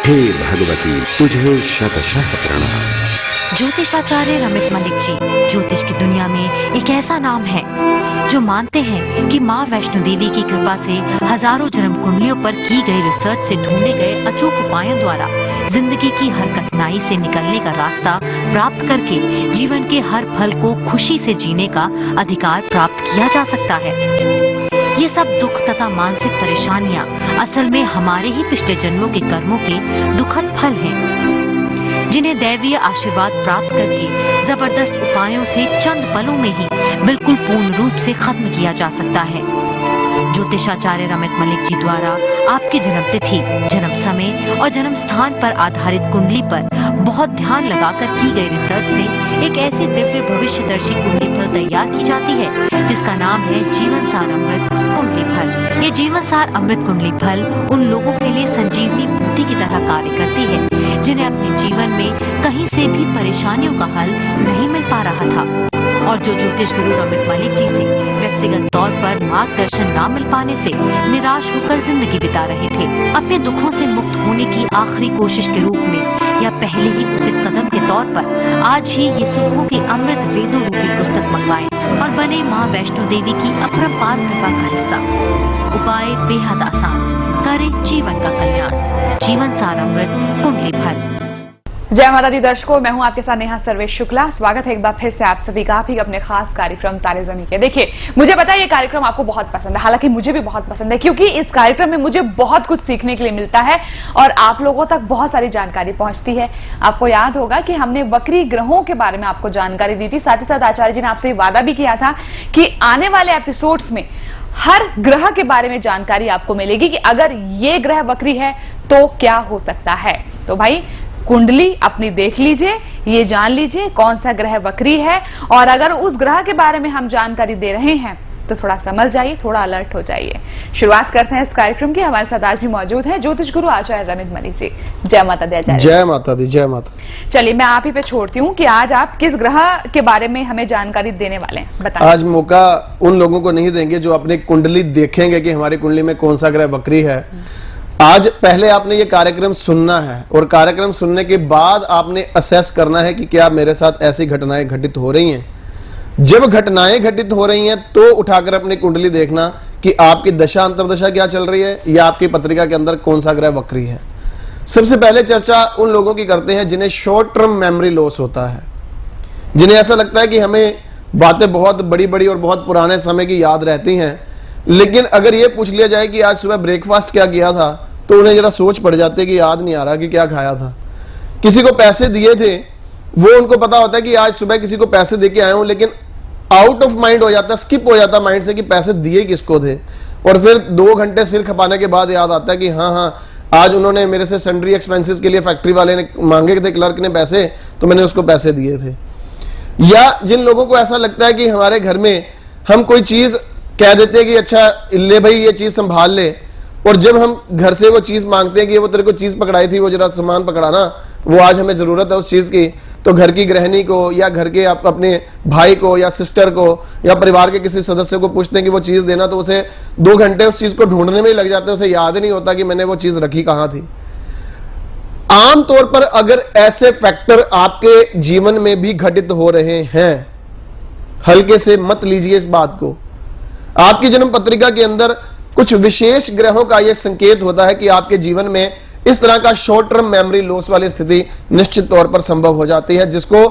हे भगवती, तुझे शतशः प्रणाम। ज्योतिषाचार्य रमित मलिक जी ज्योतिष की दुनिया में एक ऐसा नाम है जो मानते हैं कि माँ वैष्णो देवी की कृपा से हजारों जन्म कुंडलियों पर की गई रिसर्च से ढूंढे गए अचूक उपायों द्वारा जिंदगी की हर कठिनाई से निकलने का रास्ता प्राप्त करके जीवन के हर पल को खुशी से जीने का अधिकार प्राप्त किया जा सकता है। ये सब दुख तथा मानसिक परेशानियां असल में हमारे ही पिछले जन्मों के कर्मों के दुखद फल हैं, जिन्हें दैवीय आशीर्वाद प्राप्त करके जबरदस्त उपायों से चंद पलों में ही बिल्कुल पूर्ण रूप से खत्म किया जा सकता है। ज्योतिषाचार्य रमित मलिक जी द्वारा आपकी जन्म तिथि, जन्म समय और जन्म स्थान पर आधारित कुंडली पर बहुत ध्यान लगाकर की गई रिसर्च से एक ऐसी दिव्य भविष्यदर्शी कुंडली फल तैयार की जाती है जिसका नाम है जीवन सार अमृत कुंडली फल। ये जीवन सार अमृत कुंडली फल उन लोगों के लिए संजीवनी बूटी की तरह कार्य करती है जिन्हें अपने जीवन में कहीं से भी परेशानियों का हल नहीं मिल पा रहा था और जो ज्योतिष गुरु रमित मलिक जी से व्यक्तिगत तौर पर मार्गदर्शन न मिल पाने से निराश होकर जिंदगी बिता रहे थे। अपने दुखों से मुक्त होने की आखिरी कोशिश के रूप में या पहले ही उचित कदम के तौर पर आज ही ये सुखों की अमृत वेदों रूपी पुस्तक मंगवाएं और बने माँ वैष्णो देवी की अपरंपार कृपा का हिस्सा। उपाय बेहद आसान, करे जीवन का कल्याण। जीवन सार अमृत कुंडली फल। जय माता दी दर्शकों, मैं हूं आपके साथ नेहा सर्वेश शुक्ला। स्वागत है एक बार फिर से आप सभी का आप ही अपने खास कार्यक्रम तारे ज़मीं के। देखिए, मुझे पता है ये कार्यक्रम आपको बहुत पसंद है, हालांकि मुझे भी बहुत पसंद है क्योंकि इस कार्यक्रम में मुझे बहुत कुछ सीखने के लिए मिलता है और आप लोगों तक बहुत सारी जानकारी पहुंचती है। आपको याद होगा कि हमने वक्री ग्रहों के बारे में आपको जानकारी दी थी, साथ ही साथ आचार्य जी ने आपसे वादा भी किया था कि आने वाले एपिसोड्स में हर ग्रह के बारे में जानकारी आपको मिलेगी कि अगर ये ग्रह वक्री है तो क्या हो सकता है। तो भाई कुंडली अपनी देख लीजिए, ये जान लीजिए कौन सा ग्रह वक्री है और अगर उस ग्रह के बारे में हम जानकारी दे रहे हैं तो थोड़ा समझ जाइए, थोड़ा अलर्ट हो जाइए। शुरुआत करते हैं इस कार्यक्रम की। हमारे साथ आज भी मौजूद है ज्योतिष गुरु आचार्य रमित मलिक जी। जय माता दी आचार्य। जय माता दी, जय माता। चलिए, मैं आप ही पे छोड़ती हूँ कि आज आप किस ग्रह के बारे में हमें जानकारी देने वाले हैं, बताइए। आज मौका उन लोगों को नहीं देंगे जो अपनी कुंडली देखेंगे कि हमारी कुंडली में कौन सा ग्रह वक्री है। आज पहले आपने ये कार्यक्रम सुनना है और कार्यक्रम सुनने के बाद आपने असेस करना है कि क्या मेरे साथ ऐसी घटनाएं घटित हो रही हैं। जब घटनाएं घटित हो रही हैं तो उठाकर अपनी कुंडली देखना कि आपकी दशा अंतरदशा क्या चल रही है या आपकी पत्रिका के अंदर कौन सा ग्रह वक्री है। सबसे पहले चर्चा उन लोगों की करते हैं जिन्हें शॉर्ट टर्म मेमोरी लॉस होता है, जिन्हें ऐसा लगता है कि हमें बातें बहुत बड़ी बड़ी और बहुत पुराने समय की याद रहती हैं, लेकिन अगर ये पूछ लिया जाए कि आज सुबह ब्रेकफास्ट क्या किया था तो उन्हें जरा सोच पड़ जाती है कि याद नहीं आ रहा कि क्या खाया था। किसी को पैसे दिए थे, वो उनको पता होता है कि आज सुबह किसी को पैसे दे के आया हूं, लेकिन आउट ऑफ माइंड हो जाता है, स्किप हो जाता माइंड से कि पैसे दिए किसको थे। और फिर 2 घंटे सिर खपाने के बाद याद आता है कि हाँ आज उन्होंने मेरे से सन्ड्री एक्सपेंसेस के लिए फैक्ट्री वाले ने मांगे थे, क्लर्क ने पैसे, तो मैंने उसको पैसे दिए थे। या जिन लोगों को ऐसा लगता है कि हमारे घर में हम कोई चीज कह देते हैं कि अच्छा ले भाई ये चीज संभाल ले, और जब हम घर से वो चीज मांगते हैं कि वो तेरे को चीज पकड़ाई थी, वो जरा सामान पकड़ाना, वो आज हमें जरूरत है उस चीज की, तो घर की गृहिणी को या घर के अपने भाई को या सिस्टर को या परिवार के किसी सदस्य को पूछते हैं कि वो चीज देना, तो उसे 2 घंटे उस चीज को ढूंढने में ही लग जाते हैं, उसे याद ही नहीं होता कि मैंने वो चीज रखी कहां थी। आमतौर पर अगर ऐसे फैक्टर आपके जीवन में भी घटित हो रहे हैं, हल्के से मत लीजिए इस बात को। आपकी जन्म पत्रिका के अंदर कुछ विशेष ग्रहों का यह संकेत होता है कि आपके जीवन में इस तरह का शॉर्ट टर्म मेमोरी लॉस वाली स्थिति निश्चित तौर पर संभव हो जाती है, जिसको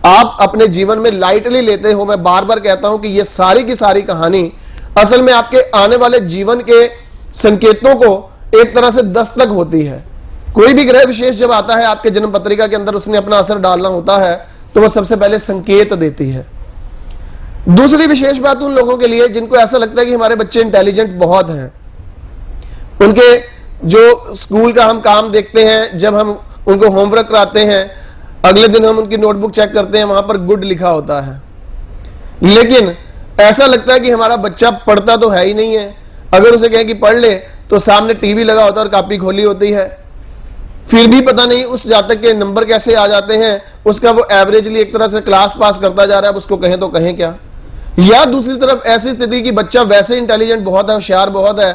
आप अपने जीवन में लाइटली लेते हो। मैं बार बार कहता हूं कि यह सारी की सारी कहानी असल में आपके आने वाले जीवन के संकेतों को एक तरह से दस्तक होती है। कोई भी ग्रह विशेष जब आता है आपके जन्म पत्रिका के अंदर, उसने अपना असर डालना होता है, तो वह सबसे पहले संकेत देती है। दूसरी विशेष बात उन लोगों के लिए जिनको ऐसा लगता है कि हमारे बच्चे इंटेलिजेंट बहुत हैं, उनके जो स्कूल का हम काम देखते हैं, जब हम उनको होमवर्क कराते हैं, अगले दिन हम उनकी नोटबुक चेक करते हैं, वहां पर गुड लिखा होता है, लेकिन ऐसा लगता है कि हमारा बच्चा पढ़ता तो है ही नहीं है। अगर उसे कहें कि पढ़ ले तो सामने टीवी लगा होता है और कॉपी खोली होती है, फिर भी पता नहीं उस जातक के नंबर कैसे आ जाते हैं। उसका वो एवरेजली एक तरह से क्लास पास करता जा रहा है, अब उसको कहें तो कहें क्या। या दूसरी तरफ ऐसी स्थिति कि बच्चा वैसे इंटेलिजेंट बहुत है, होशियार बहुत है,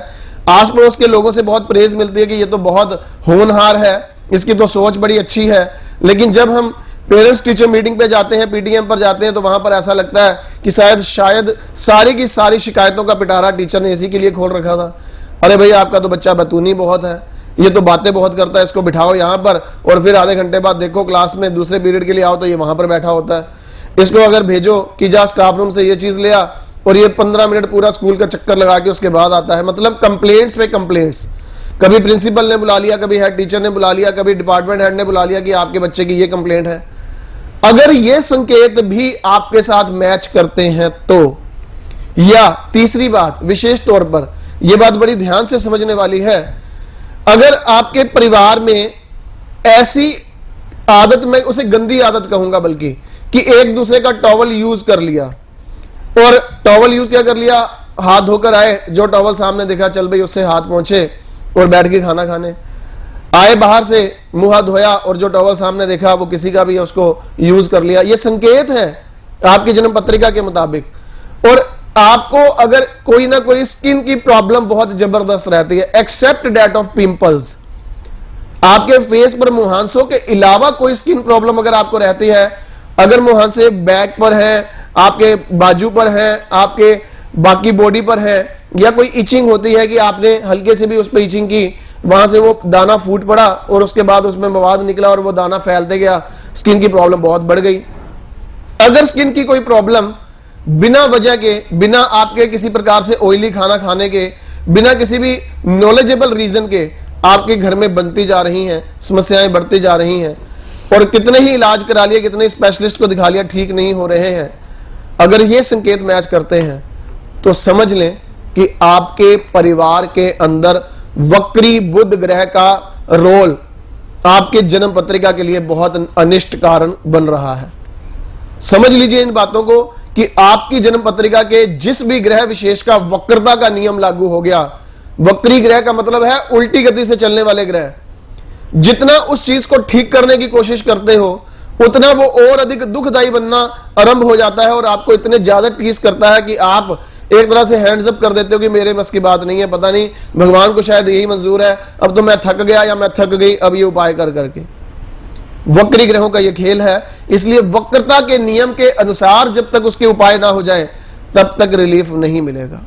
आस पड़ोस के लोगों से बहुत प्रेज मिलती है कि ये तो बहुत होनहार है, इसकी तो सोच बड़ी अच्छी है, लेकिन जब हम पेरेंट्स टीचर मीटिंग पे जाते हैं, पीटीएम पर जाते हैं, तो वहां पर ऐसा लगता है कि शायद सारी की सारी शिकायतों का पिटारा टीचर ने इसी के लिए खोल रखा था। अरे भाई आपका तो बच्चा बतूनी बहुत है, ये तो बातें बहुत करता है, इसको बिठाओ यहाँ पर, और फिर आधे घंटे बाद देखो क्लास में दूसरे पीरियड के लिए आओ तो ये वहां पर बैठा होता है। इसको अगर भेजो कि जा स्टाफ रूम से ये चीज ले आ, और ये 15 मिनट पूरा स्कूल का चक्कर लगा के उसके बाद आता है। मतलब कंप्लेंट्स पे कंप्लेंट्स, कभी प्रिंसिपल ने बुला लिया, कभी हेड टीचर ने बुला लिया, कभी डिपार्टमेंट हेड ने बुला लिया कि आपके बच्चे की ये कंप्लेंट है। अगर ये संकेत भी आपके साथ मैच करते हैं तो, या तीसरी बात विशेष तौर पर यह बात बड़ी ध्यान से समझने वाली है, अगर आपके परिवार में ऐसी आदत, मैं उसे गंदी आदत कहूंगा बल्कि, कि एक दूसरे का टॉवल यूज कर लिया, और टॉवल यूज क्या कर लिया, हाथ धोकर आए, जो टॉवल सामने देखा चल भाई उससे हाथ पहुंचे और बैठ के खाना खाने, आए बाहर से मुंह हाथ धोया और जो टॉवल सामने देखा वो किसी का भी है उसको यूज कर लिया। ये संकेत है आपकी जन्म पत्रिका के मुताबिक। और आपको अगर कोई ना कोई स्किन की प्रॉब्लम बहुत जबरदस्त रहती है, एक्सेप्ट डेट ऑफ पिंपल्स, आपके फेस पर मुहांसों के अलावा कोई स्किन प्रॉब्लम अगर आपको रहती है, अगर मुहांसे बैक पर है, आपके बाजू पर है, आपके बाकी बॉडी पर है, या कोई इचिंग होती है कि आपने हल्के से भी उस पर इचिंग की, वहां से वो दाना फूट पड़ा और उसके बाद उसमें मवाद निकला और वो दाना फैलते गया, स्किन की प्रॉब्लम बहुत बढ़ गई। अगर स्किन की कोई प्रॉब्लम बिना वजह के, बिना आपके किसी प्रकार से ऑयली खाना खाने के, बिना किसी भी नॉलेजेबल रीजन के आपके घर में बनती जा रही हैं, समस्याएं बढ़ती जा रही हैं, और कितने ही इलाज करा लिए, कितने स्पेशलिस्ट को दिखा लिया, ठीक नहीं हो रहे हैं, अगर ये संकेत मैच करते हैं तो समझ लें कि आपके परिवार के अंदर वक्री बुध ग्रह का रोल आपके जन्म पत्रिका के लिए बहुत अनिष्ट कारण बन रहा है। समझ लीजिए इन बातों को कि आपकी जन्म पत्रिका के जिस भी ग्रह विशेष का वक्रता का नियम लागू हो गया, वक्री ग्रह का मतलब है उल्टी गति से चलने वाले ग्रह, जितना उस चीज को ठीक करने की कोशिश करते हो उतना वो और अधिक दुखदायी बनना आरंभ हो जाता है, और आपको इतने ज्यादा टीस करता है कि आप एक तरह से हैंड्स अप कर देते हो कि मेरे बस की बात नहीं है, पता नहीं भगवान को शायद यही मंजूर है, अब तो मैं थक गया या मैं थक गई अब ये उपाय कर करके। वक्री ग्रहों का ये खेल है, इसलिए वक्रता के नियम के अनुसार जब तक उसके उपाय ना हो जाए तब तक रिलीफ नहीं मिलेगा।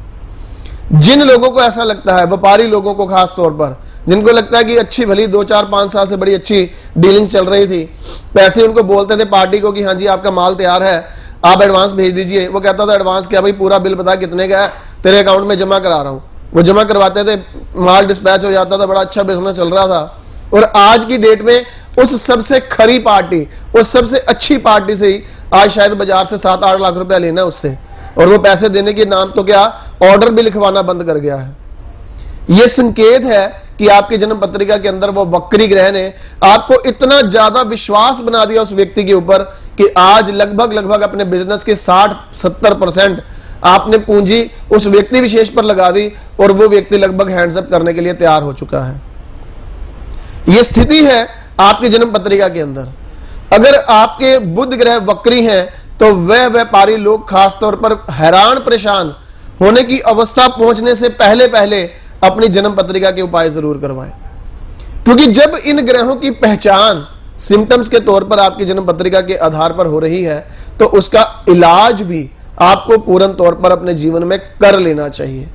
जिन लोगों को ऐसा लगता है, व्यापारी लोगों को खास तौर पर, जिनको लगता है कि अच्छी भली 2, 4, 5 साल से बड़ी अच्छी डीलिंग चल रही थी, पैसे उनको बोलते थे पार्टी को कि हाँ जी आपका माल तैयार है, आप एडवांस भेज दीजिए, वो कहता था एडवांस क्या भाई, पूरा बिल बता कितने का है, तेरे अकाउंट में जमा करा रहा हूं, वो जमा करवाते थे, माल डिस्पैच हो जाता था, बड़ा अच्छा बिजनेस चल रहा था। और आज की डेट में उस सबसे खरी पार्टी, उस सबसे अच्छी पार्टी से ही आज शायद बाजार से 7-8 लाख रुपया लेना उससे, और वो पैसे देने के नाम तो क्या ऑर्डर भी लिखवाना बंद कर गया है। यह संकेत है कि आपकी जन्म पत्रिका के अंदर वो वक्री ग्रह ने आपको इतना ज्यादा विश्वास बना दिया उस व्यक्ति के ऊपर कि आज लगभग अपने बिजनेस के 60-70% आपने पूंजी उस व्यक्ति विशेष पर लगा दी, और वो व्यक्ति लगभग हैंड्स अप करने के लिए तैयार हो चुका है। यह स्थिति है आपकी जन्म पत्रिका के अंदर। अगर आपके बुध ग्रह वक्री हैं तो वह व्यापारी लोग खासतौर पर हैरान परेशान होने की अवस्था पहुंचने से पहले अपनी जन्म पत्रिका के उपाय जरूर करवाएं, क्योंकि जब इन ग्रहों की पहचान सिम्टम्स के तौर पर आपकी जन्म पत्रिका के आधार पर हो रही है तो उसका इलाज भी आपको पूर्ण तौर पर अपने जीवन में कर लेना चाहिए।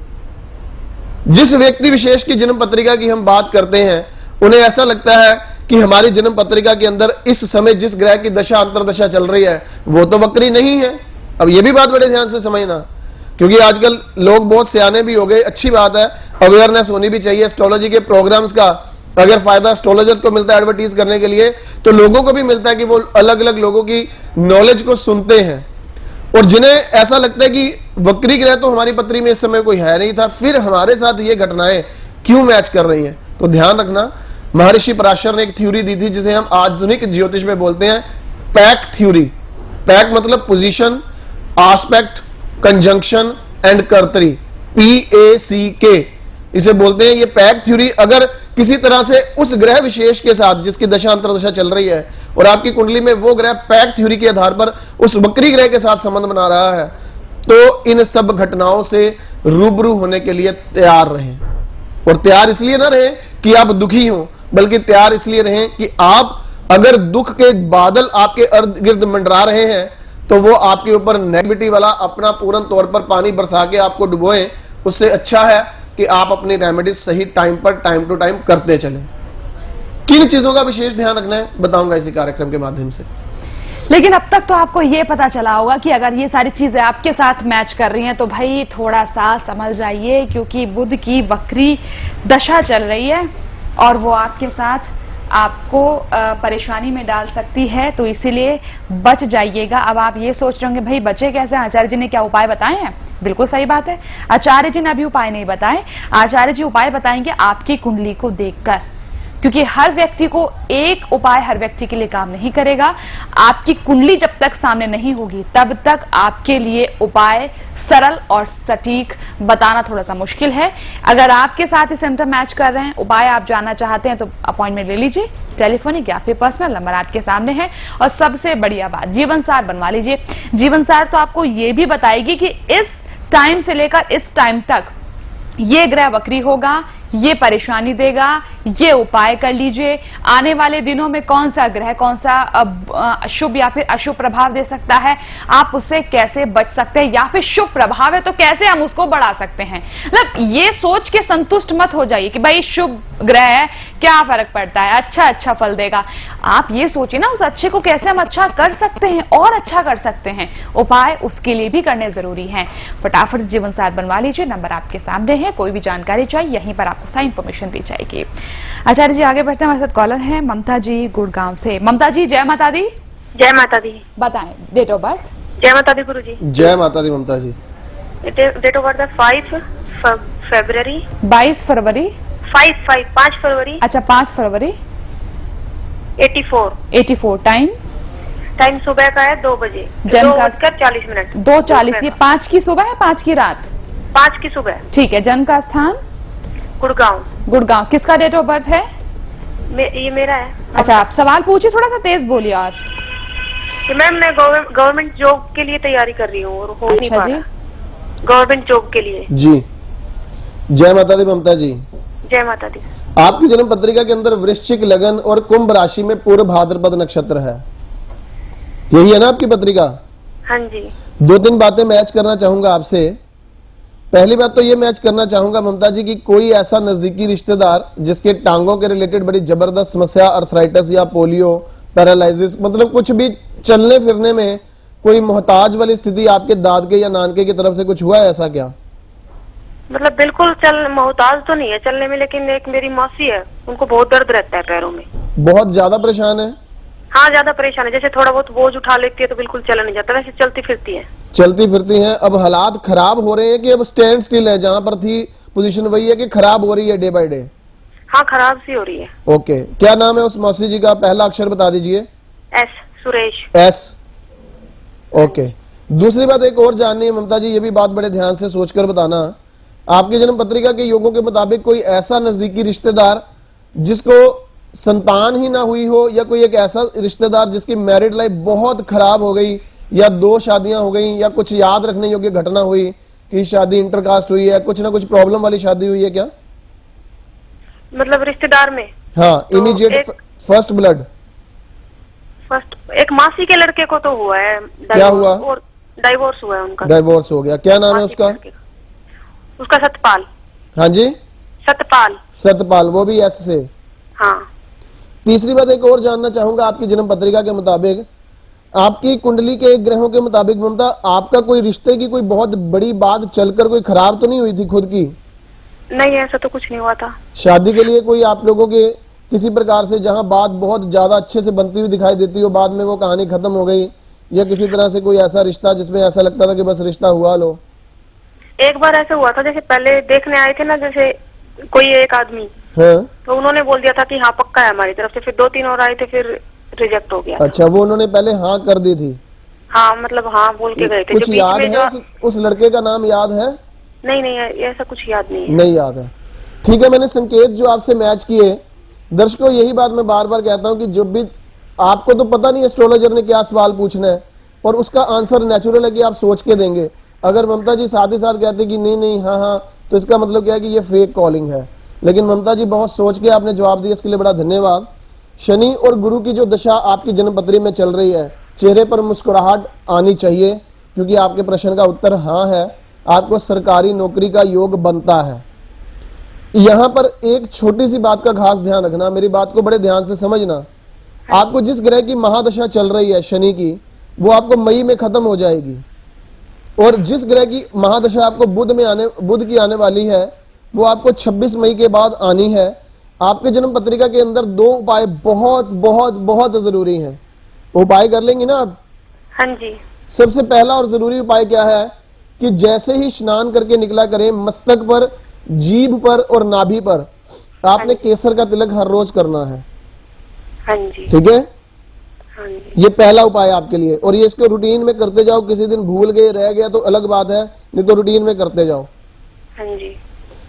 जिस व्यक्ति विशेष की जन्म पत्रिका की हम बात करते हैं, उन्हें ऐसा लगता है कि हमारी जन्म पत्रिका के अंदर इस समय जिस ग्रह की दशा अंतरदशा चल रही है वो तो वक्री नहीं है। अब यह भी बात बड़े ध्यान से समझना, क्योंकि आजकल लोग बहुत सियाने भी हो गए, अच्छी बात है, अवेयरनेस होनी भी चाहिए एस्ट्रोलॉजी के प्रोग्राम्स का। अगर फायदा एस्ट्रोलॉजर्स को मिलता है एडवर्टीज करने के लिए, तो लोगों को भी मिलता है कि वो अलग अलग लोगों की नॉलेज को सुनते हैं। और जिन्हें ऐसा लगता है कि वक्री ग्रह तो हमारी पत्री में इस समय कोई है नहीं था, फिर हमारे साथ ये घटनाएं क्यों मैच कर रही हैं, तो ध्यान रखना, महर्षि पराशर ने एक थ्योरी दी थी जिसे हम आधुनिक ज्योतिष में बोलते हैं पैक थ्योरी। पैक मतलब पोजीशन, आस्पेक्ट, कंजंक्शन एंड कर्तरी, PACK इसे बोलते हैं। ये पैक थ्योरी अगर किसी तरह से उस ग्रह विशेष के साथ जिसकी दशा अंतरदशा चल रही है और आपकी कुंडली में वो ग्रह पैक थ्योरी के आधार पर उस वक्री ग्रह के साथ संबंध बना रहा है, तो इन सब घटनाओं से रूबरू होने के लिए तैयार रहें। और तैयार इसलिए ना रहे कि आप दुखी हो, बल्कि तैयार इसलिए रहें कि आप अगर दुख के बादल आपके इर्द गिर्द मंडरा रहे हैं तो वो आपके ऊपर नेगेटिविटी वाला अपना पूर्ण तौर पर पानी बरसा के आपको डुबोएं, उससे अच्छा है कि आप अपनी रेमेडीज सही टाइम पर टाइम टू टाइम करते चलें। किन चीजों का विशेष ध्यान रखना है बताऊंगा इसी कार्यक्रम के माध्यम से। लेकिन अब तक तो आपको ये पता चला होगा कि अगर ये सारी चीजें आपके साथ मैच कर रही हैं तो भाई थोड़ा सा संभल जाइए, क्योंकि बुध की वक्री दशा चल रही है और वो आपके साथ आपको परेशानी में डाल सकती है, तो इसीलिए बच जाइएगा। अब आप ये सोच रहे होंगे भाई बचे कैसे, आचार्य जी ने क्या उपाय बताए हैं? बिल्कुल सही बात है, आचार्य जी ने अभी उपाय नहीं बताए। आचार्य जी उपाय बताएंगे आपकी कुंडली को देखकर, क्योंकि हर व्यक्ति को एक उपाय हर व्यक्ति के लिए काम नहीं करेगा। आपकी कुंडली जब तक सामने नहीं होगी तब तक आपके लिए उपाय सरल और सटीक बताना थोड़ा सा मुश्किल है। अगर आपके साथ ही सिम्टम मैच कर रहे हैं, उपाय आप जानना चाहते हैं, तो अपॉइंटमेंट ले लीजिए, टेलीफोनिक या फिर पर्सनल नंबर आपके सामने है। और सबसे बढ़िया बात, जीवन सार बनवा लीजिए। जीवन सार तो आपको ये भी बताएगी कि इस टाइम से लेकर इस टाइम तक ये ग्रह वक्री होगा, ये परेशानी देगा, ये उपाय कर लीजिए। आने वाले दिनों में कौन सा ग्रह कौन सा शुभ या फिर अशुभ प्रभाव दे सकता है, आप उससे कैसे बच सकते हैं, या फिर शुभ प्रभाव है तो कैसे हम उसको बढ़ा सकते हैं। मतलब ये सोच के संतुष्ट मत हो जाइए कि भाई शुभ ग्रह है, क्या फर्क पड़ता है, अच्छा फल देगा। आप ये सोचिए ना, उस अच्छे को कैसे हम अच्छा कर सकते हैं और अच्छा कर सकते हैं। उपाय उसके लिए भी करने जरूरी हैं। फटाफट जीवन सार बनवा लीजिए, नंबर आपके सामने है। कोई भी जानकारी चाहिए यहीं पर आपको सारी इंफॉर्मेशन दी जाएगी। आचार्य जी आगे बढ़ते हैं, हमारे साथ कॉलर है ममता जी गुड़गांव से। ममता जी जय माता दी। जय माता दी। बताएं डेट ऑफ बर्थ। जय माता दी गुरु जी। जय माता दी ममता जी। डेट ऑफ बर्थ है 5 फरवरी। 22 फरवरी। 5 फरवरी। अच्छा 5 फरवरी 84। टाइम सुबह का है 2 बजे, 2:40 2:40। ये 5 की सुबह है 5 की रात? 5 की सुबह। ठीक है। जन्म का स्थान? गुड़गांव। किसका डेट ऑफ बर्थ है? ये मेरा है। अच्छा आप सवाल पूछिए, थोड़ा सा तेज बोलिए। और मैम मैं गवर्नमेंट जॉब के लिए तैयारी कर रही हूँ और हो नहीं पा रहा। गवर्नमेंट जॉब के लिए। जी जय माता दी ममता जी। जय माता दी। आपकी जन्म पत्रिका के अंदर वृश्चिक लगन और कुंभ राशि में पूर्व भाद्रपद नक्षत्र है, यही है ना आपकी पत्रिका? हाँ जी। 2-3 बातें मैच करना चाहूंगा आपसे। पहली बात तो ये मैच करना चाहूंगा ममता जी कि कोई ऐसा नजदीकी रिश्तेदार जिसके टांगों के रिलेटेड बड़ी जबरदस्त समस्या, अर्थराइटिस या पोलियो, पैरालिसिस, मतलब कुछ भी चलने फिरने में कोई मोहताज वाली स्थिति आपके दादके या नानके की तरफ से कुछ हुआ है ऐसा क्या? मतलब बिल्कुल मोहताज तो नहीं है चलने में, लेकिन एक मेरी मौसी है, उनको बहुत दर्द रहता है पैरों में। बहुत ज्यादा परेशान है? हाँ ज्यादा परेशान है, जैसे थोड़ा बहुत बोझ उठा लेती है तो बिल्कुल चला नहीं जाता, वैसे चलती फिरती है। चलती फिरती हैं। अब हालात खराब हो रहे हैं कि अब स्टैंड स्टिल है, जहां पर थी पोजीशन वही है कि खराब हो रही है डे बाय डे? हाँ खराब सी हो रही है। ओके, क्या नाम है उस मौसी जी का? पहला अक्षर बता दीजिए। एस। सुरेश। एस। ओके। दूसरी बात एक और जाननी है ममता जी, ये भी बात बड़े ध्यान से सोचकर बताना। आपकी जन्म पत्रिका के योगों के मुताबिक कोई ऐसा नजदीकी रिश्तेदार जिसको संतान ही ना हुई हो, या कोई एक ऐसा रिश्तेदार जिसकी मैरिड लाइफ बहुत खराब हो गई, या 2 शादियां हो गई, या कुछ याद रखने योग्य घटना हुई कि शादी इंटरकास्ट हुई है, कुछ ना कुछ प्रॉब्लम वाली शादी हुई है क्या? मतलब रिश्तेदार में? हाँ तो इमीडिएट फर्स्ट ब्लड। एक मासी के लड़के को तो हुआ है। क्या हुआ? और डाइवोर्स हुआ है उनका। डाइवोर्स हो गया। क्या नाम है उसका? उसका सतपाल। हाँ जी सतपाल, वो भी एस से। हाँ। तीसरी बात एक और जानना चाहूंगा, आपकी जन्म पत्रिका के मुताबिक, आपकी कुंडली के ग्रहों के मुताबिक ममता, आपका कोई रिश्ते की कोई बहुत बड़ी बात चलकर कोई खराब तो नहीं हुई थी खुद की? नहीं ऐसा तो कुछ नहीं हुआ था। शादी के लिए कोई आप लोगों के किसी प्रकार से जहां बात बहुत ज्यादा अच्छे से बनती हुई दिखाई देती हो, बाद में वो कहानी खत्म हो गई, या किसी तरह से कोई ऐसा रिश्ता जिसमें ऐसा लगता था कि बस रिश्ता हुआ लो? एक बार ऐसा हुआ था, जैसे पहले देखने आए थे ना, जैसे कोई एक आदमी, हाँ? तो उन्होंने बोल दिया था कि हाँ पक्का है हमारी तरफ से, फिर 2-3 और आए थे, फिर रिजेक्ट हो गया। अच्छा, वो उन्होंने पहले हाँ कर दी थी? हाँ मतलब हाँ बोल के गए थे। कुछ याद है उस लड़के का नाम याद है? नहीं ऐसा कुछ याद नहीं है। नहीं याद है। ठीक है, मैंने संकेत जो आपसे मैच किए, दर्शकों यही बात मैं बार बार कहता हूं कि जब भी आपको तो पता नहीं एस्ट्रोलॉजर ने क्या सवाल पूछना है, और उसका आंसर नेचुरल है कि आप सोच के देंगे। अगर ममता जी साथ ही साथ कहते कि नहीं हाँ, तो इसका मतलब क्या है कि ये फेक कॉलिंग है। लेकिन ममता जी बहुत सोच के आपने जवाब दिया, इसके लिए बड़ा धन्यवाद। शनि और गुरु की जो दशा आपकी जन्मपत्री में चल रही है, चेहरे पर मुस्कुराहट आनी चाहिए, क्योंकि आपके प्रश्न का उत्तर हाँ है। आपको सरकारी नौकरी का योग बनता है। यहां पर एक छोटी सी बात का खास ध्यान रखना, मेरी बात को बड़े ध्यान से समझना। आपको जिस ग्रह की महादशा चल रही है शनि की, वो आपको मई में खत्म हो जाएगी, और जिस ग्रह की महादशा आपको बुध की आने वाली है, वो आपको 26 मई के बाद आनी है। आपके जन्म पत्रिका के अंदर 2 उपाय बहुत बहुत बहुत जरूरी हैं। उपाय कर लेंगे ना आप? हाँ जी। सबसे पहला और जरूरी उपाय क्या है कि जैसे ही स्नान करके निकला करें, मस्तक पर, जीभ पर और नाभि पर आपने केसर का तिलक हर रोज करना है। हाँ जी। ठीक है, हाँ जी। ये पहला उपाय आपके लिए, और ये इसको रूटीन में करते जाओ। किसी दिन भूल गए, रह गया तो अलग बात है, नहीं तो रूटीन में करते जाओ। हाँ जी।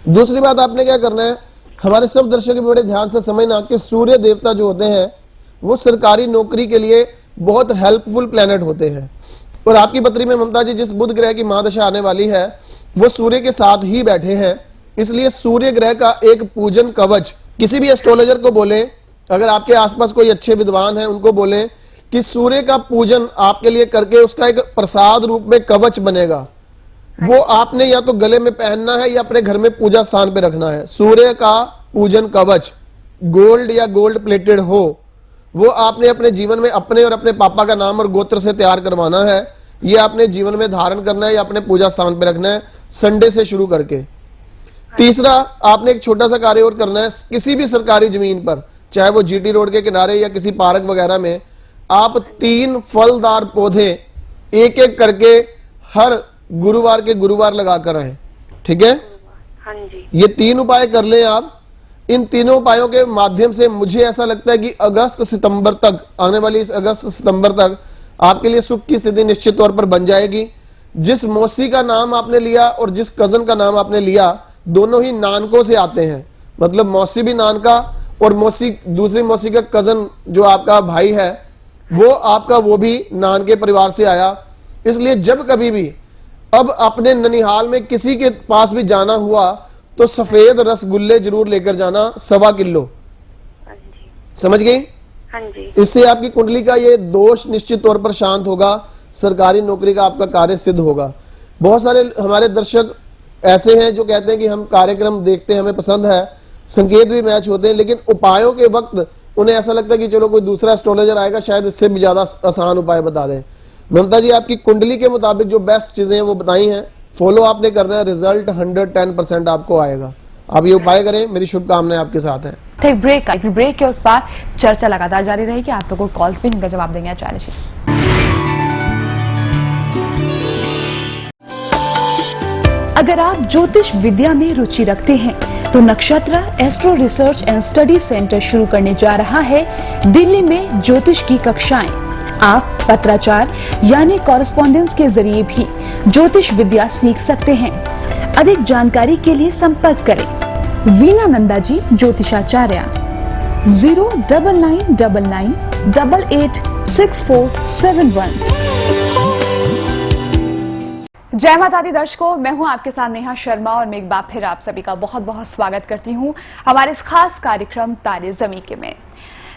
दूसरी बात आपने क्या करना है, हमारे सब दर्शक बड़े ध्यान से समझना कि सूर्य देवता जो होते हैं वो सरकारी नौकरी के लिए बहुत हेल्पफुल प्लेनेट होते हैं। और आपकी पत्री में ममता जी जिस बुध ग्रह की महादशा आने वाली है, वो सूर्य के साथ ही बैठे हैं। इसलिए सूर्य ग्रह का एक पूजन कवच, किसी भी एस्ट्रोलॉजर को बोले, अगर आपके आसपास कोई अच्छे विद्वान हैं उनको बोलें कि सूर्य का पूजन आपके लिए करके उसका एक प्रसाद रूप में कवच बनेगा, वो आपने या तो गले में पहनना है या अपने घर में पूजा स्थान पे रखना है। सूर्य का पूजन कवच गोल्ड या गोल्ड प्लेटेड हो, वो आपने अपने जीवन में अपने और अपने पापा का नाम और गोत्र से तैयार करवाना है। ये आपने जीवन में धारण करना है या अपने पूजा स्थान पे रखना है, संडे से शुरू करके। तीसरा, आपने एक छोटा सा कार्य और करना है। किसी भी सरकारी जमीन पर, चाहे वो जीटी रोड के किनारे या किसी पार्क वगैरह में, आप 3 फलदार पौधे एक एक करके हर गुरुवार के गुरुवार लगाकर आए। ठीक है, हाँ जी। ये 3 उपाय कर लें आप। इन तीनों उपायों के माध्यम से मुझे ऐसा लगता है कि अगस्त सितंबर तक, आने वाली इस अगस्त सितंबर तक आपके लिए सुख की स्थिति निश्चित तौर पर बन जाएगी। जिस मौसी का नाम आपने लिया और जिस कजन का नाम आपने लिया, दोनों ही नानकों से आते हैं। मतलब मौसी भी नानका और मौसी, दूसरी मौसी का कजन जो आपका भाई है वो आपका, वो भी नान के परिवार से आया। इसलिए जब कभी भी अब अपने ननिहाल में किसी के पास भी जाना हुआ तो सफेद रसगुल्ले जरूर लेकर जाना, 1.25 किलो। हाँ जी। समझ गई? हाँ जी। इससे आपकी कुंडली का ये दोष निश्चित तौर पर शांत होगा, सरकारी नौकरी का आपका कार्य सिद्ध होगा। बहुत सारे हमारे दर्शक ऐसे हैं जो कहते हैं कि हम कार्यक्रम देखते हैं, हमें पसंद है, संकेत भी मैच होते हैं, लेकिन उपायों के वक्त उन्हें ऐसा लगता है कि चलो कोई दूसरा एस्ट्रोलॉजर आएगा, शायद इससे भी ज्यादा आसान उपाय बता दें। ममता जी, आपकी कुंडली के मुताबिक जो बेस्ट चीजें हैं वो बताई हैं, फॉलो आपने करना है, रिजल्ट 110% आपको आएगा। आप ये उपाय करें, मेरी शुभकामनाएं आपके साथ हैं। तो एक ब्रेक के उस पर चर्चा लगातार जारी रहेगी। आप लोगों को कॉल्स भी इनका जवाब देंगे आचार्य जी। अगर आप ज्योतिष विद्या में रुचि रखते हैं तो नक्षत्र astro research and study centre शुरू करने जा रहा है दिल्ली में ज्योतिष की कक्षाएं। आप पत्राचार यानी कॉरेस्पॉन्डेंस के जरिए भी ज्योतिष विद्या सीख सकते हैं। अधिक जानकारी के लिए संपर्क करें वीना नंदा जी ज्योतिषाचार्य 09999886471। जय माता दी दर्शकों, मैं हूं आपके साथ नेहा शर्मा और मैं एक बार फिर आप सभी का बहुत बहुत स्वागत करती हूं हमारे इस खास कार्यक्रम तारे ज़मीं के में।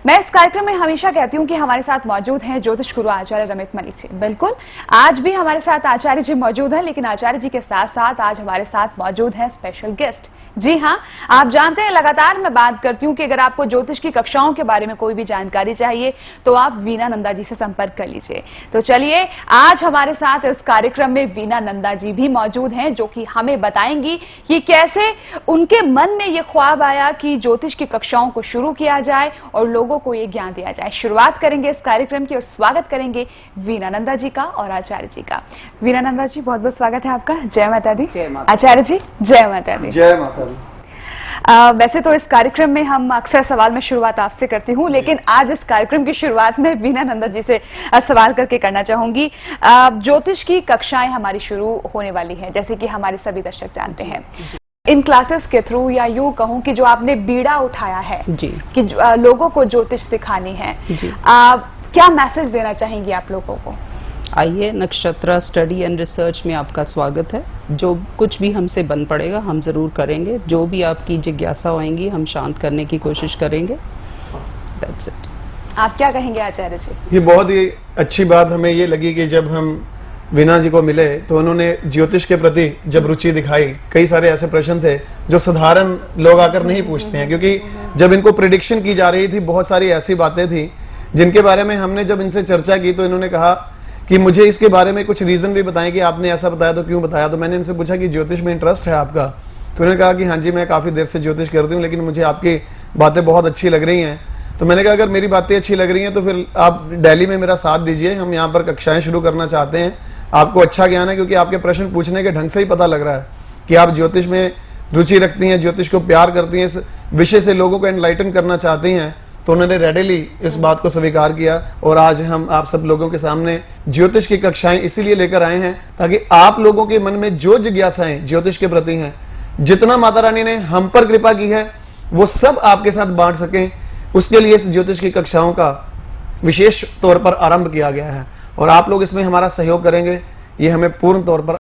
मैं इस कार्यक्रम में हमेशा कहती हूं कि हमारे साथ मौजूद हैं ज्योतिष गुरु आचार्य रमित मलिक जी। बिल्कुल, आज भी हमारे साथ आचार्य जी मौजूद हैं, लेकिन आचार्य जी के साथ साथ आज हमारे साथ मौजूद हैं स्पेशल गेस्ट। जी हाँ, आप जानते हैं लगातार मैं बात करती हूँ कि अगर आपको ज्योतिष की कक्षाओं के बारे में कोई भी जानकारी चाहिए तो आप वीना नंदा जी से संपर्क कर लीजिए। तो चलिए, आज हमारे साथ इस कार्यक्रम में वीना नंदा जी भी मौजूद हैं, जो कि हमें बताएंगी कि कैसे उनके मन में ये ख्वाब आया कि ज्योतिष की कक्षाओं को शुरू किया जाए और लोगों को ये ज्ञान दिया जाए। शुरुआत करेंगे इस कार्यक्रम की और स्वागत करेंगे वीना नंदा जी का और आचार्य जी का। वीना नंदा जी, बहुत बहुत स्वागत है आपका। जय माता दी। जय माता। आचार्य जी, जय माता दी। जय माता दी। वैसे तो इस कार्यक्रम में हम अक्सर सवाल में शुरुआत आपसे करती हूँ, लेकिन आज इस कार्यक्रम की शुरुआत में वीना नंदा जी से सवाल करके करना चाहूंगी। ज्योतिष की कक्षाएं हमारी शुरू होने वाली हैं, जैसे कि हमारे सभी दर्शक जानते हैं। इन क्लासेस के थ्रू, या यूं कहूं कि जो आपने बीड़ा उठाया है जी, कि लोगों को ज्योतिष सिखानी है, क्या मैसेज देना चाहेंगी आप लोगों को? आइए, नक्षत्र स्टडी एंड रिसर्च में आपका स्वागत है। जो कुछ भी हमसे बन पड़ेगा हम ज़रूर करेंगे। जो भी आपकी जिज्ञासा होंगी हम शांत करने की कोशिश करेंगे। That's it. आप क्या कहेंगे आचार्य जी? ये बहुत ही अच्छी बात हमें ये लगी कि जब हम वीणा जी को मिले तो उन्होंने ज्योतिष के प्रति जब रुचि दिखाई, कई सारे ऐसे प्रश्न थे जो साधारण लोग आकर नहीं पूछते हैं, क्योंकि जब इनको प्रिडिक्शन की जा रही थी बहुत सारी ऐसी बातें थी जिनके बारे में हमने जब इनसे चर्चा की तो इन्होंने कहा कि मुझे इसके बारे में कुछ रीजन भी बताएं कि आपने ऐसा बताया तो क्यों बताया। तो मैंने इनसे पूछा कि ज्योतिष में इंटरेस्ट है आपका? तो उन्होंने कहा कि हाँ जी, मैं काफी देर से ज्योतिष करती हूँ, लेकिन मुझे आपकी बातें बहुत अच्छी लग रही हैं। तो मैंने कहा अगर मेरी बातें अच्छी लग रही हैं तो फिर आप दिल्ली में मेरा साथ दीजिए, हम यहाँ पर कक्षाएं शुरू करना चाहते हैं। आपको अच्छा ज्ञान है, क्योंकि आपके प्रश्न पूछने के ढंग से ही पता लग रहा है कि आप ज्योतिष में रुचि रखती हैं, ज्योतिष को प्यार करती हैं, इस विषय से लोगों को एनलाइटन करना चाहती हैं। तो उन्होंने रेडिली इस बात को स्वीकार किया और आज हम आप सब लोगों के सामने ज्योतिष की कक्षाएं इसीलिए लेकर आए हैं ताकि आप लोगों के मन में जो जिज्ञासाएं ज्योतिष के प्रति हैं, जितना माता रानी ने हम पर कृपा की है वो सब आपके साथ बांट सकें। उसके लिए इस ज्योतिष की कक्षाओं का विशेष तौर पर आरंभ किया गया है और आप लोग इसमें हमारा सहयोग करेंगे, ये हमें पूर्ण तौर पर